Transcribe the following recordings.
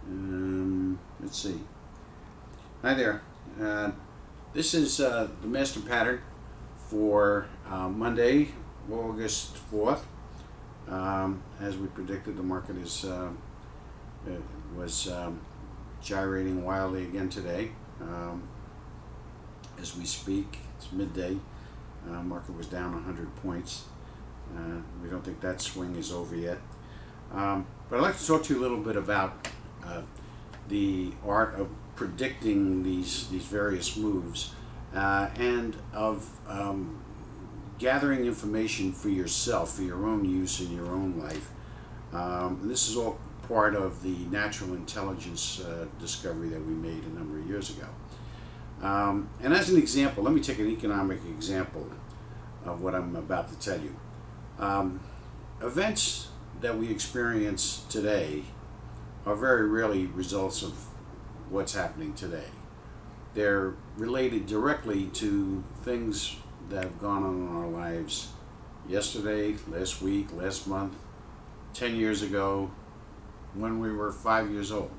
Let's see. Hi there. This is the master pattern for Monday, August 4th. As we predicted, the market was gyrating wildly again today. As we speak, it's midday. Market was down 100 points. We don't think that swing is over yet. But I'd like to talk to you a little bit about the art of predicting these various moves and of gathering information for yourself, for your own use in your own life. This is all part of the natural intelligence discovery that we made a number of years ago. And as an example, let me take an economic example of what I'm about to tell you. Events that we experience today are very rarely results of what's happening today. They're related directly to things that have gone on in our lives yesterday, last week, last month, 10 years ago, when we were 5 years old.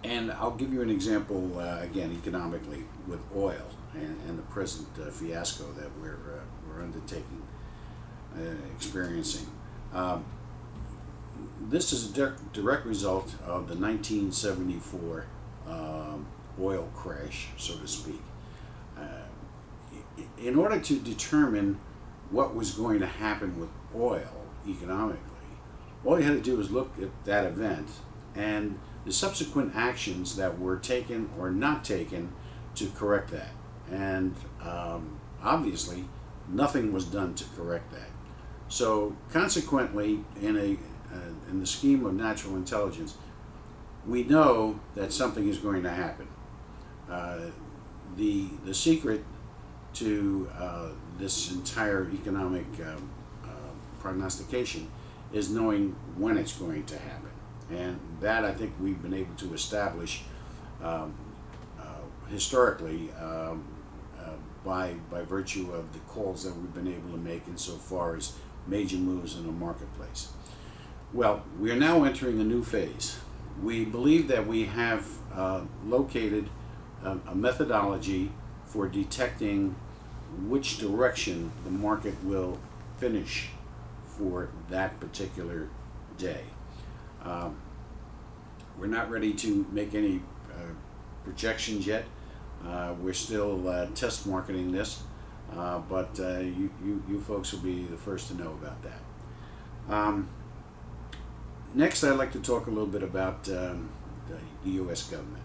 And I'll give you an example, again, economically, with oil and the present fiasco that we're undertaking, experiencing. This is a direct result of the 1974 oil crash, so to speak. In order to determine what was going to happen with oil economically, all you had to do was look at that event and the subsequent actions that were taken or not taken to correct that. And obviously, nothing was done to correct that. So consequently, in the scheme of natural intelligence, we know that something is going to happen. The secret to this entire economic prognostication is knowing when it's going to happen. And that, I think, we've been able to establish historically by virtue of the calls that we've been able to make insofar as major moves in the marketplace. Well, we are now entering a new phase. We believe that we have located a methodology for detecting which direction the market will finish for that particular day. We're not ready to make any projections yet. We're still test marketing this, but you folks will be the first to know about that. Next, I'd like to talk a little bit about the U.S. government.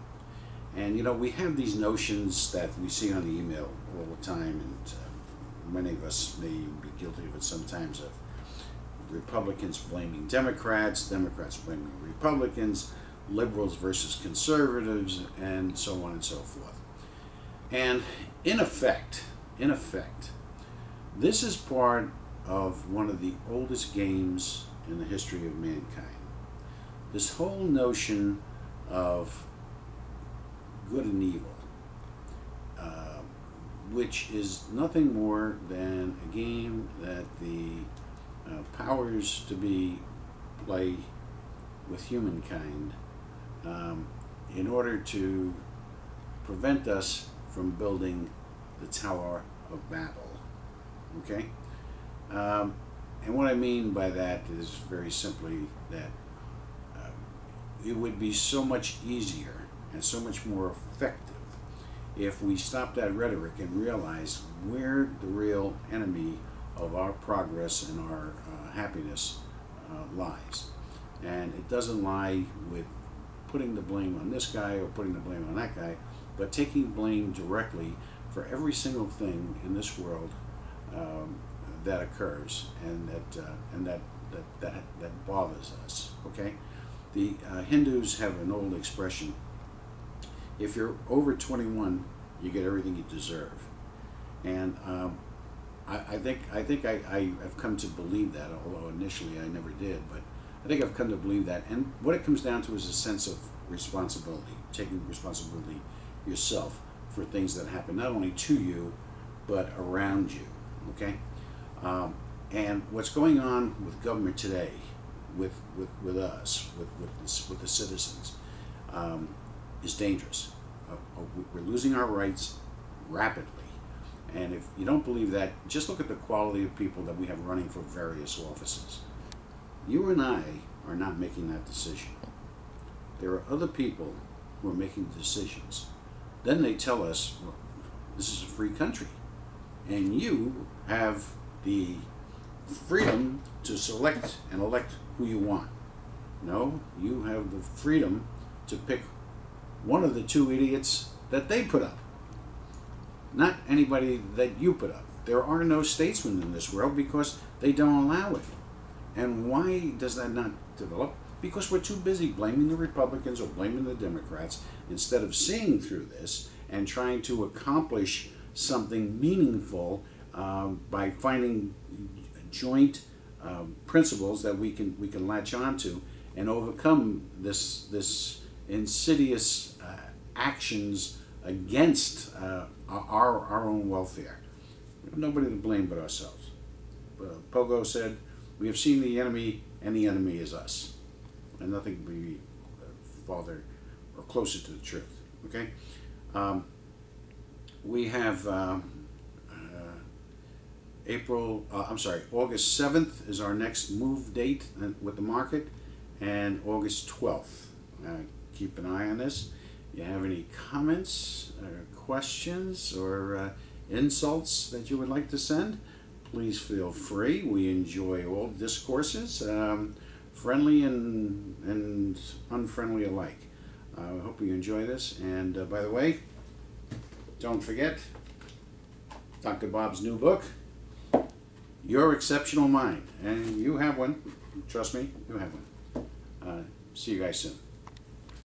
And you know, we have these notions that we see on the email all the time, and many of us may be guilty of it sometimes, of Republicans blaming Democrats, Democrats blaming Republicans, liberals versus conservatives, and so on and so forth. And in effect, this is part of one of the oldest games in the history of mankind. This whole notion of good and evil, which is nothing more than a game that the powers to be play with humankind in order to prevent us from building the Tower of Babel. Okay? And what I mean by that is very simply that it would be so much easier and so much more effective if we stop that rhetoric and realize where the real enemy of our progress and our happiness lies. And it doesn't lie with putting the blame on this guy or putting the blame on that guy, but taking blame directly for every single thing in this world that occurs and that bothers us. Okay, the Hindus have an old expression: if you're over 21, you get everything you deserve. And I think I've come to believe that, although initially I never did, but I think I've come to believe that. And what it comes down to is a sense of responsibility, taking responsibility yourself for things that happen not only to you, but around you. Okay? And what's going on with government today with us, with the citizens, is dangerous. We're losing our rights rapidly. And if you don't believe that, just look at the quality of people that we have running for various offices. You and I are not making that decision. There are other people who are making the decisions. Then they tell us, well, this is a free country, and you have the freedom to select and elect who you want. No, you have the freedom to pick one of the two idiots that they put up, not anybody that you put up. There are no statesmen in this world because they don't allow it. And why does that not develop? Because we're too busy blaming the Republicans or blaming the Democrats instead of seeing through this and trying to accomplish something meaningful by finding joint principles that we can latch onto and overcome this insidious actions against our own welfare. We have nobody to blame but ourselves. Pogo said, "We have seen the enemy, and the enemy is us." And nothing can be farther or closer to the truth. Okay? We have August 7th is our next move date with the market, and August 12th. Keep an eye on this. You have any comments, or questions, or insults that you would like to send? Please feel free. We enjoy all discourses, friendly and unfriendly alike. I hope you enjoy this. And by the way, don't forget Dr. Bob's new book, Your Exceptional Mind. And you have one. Trust me, you have one. See you guys soon.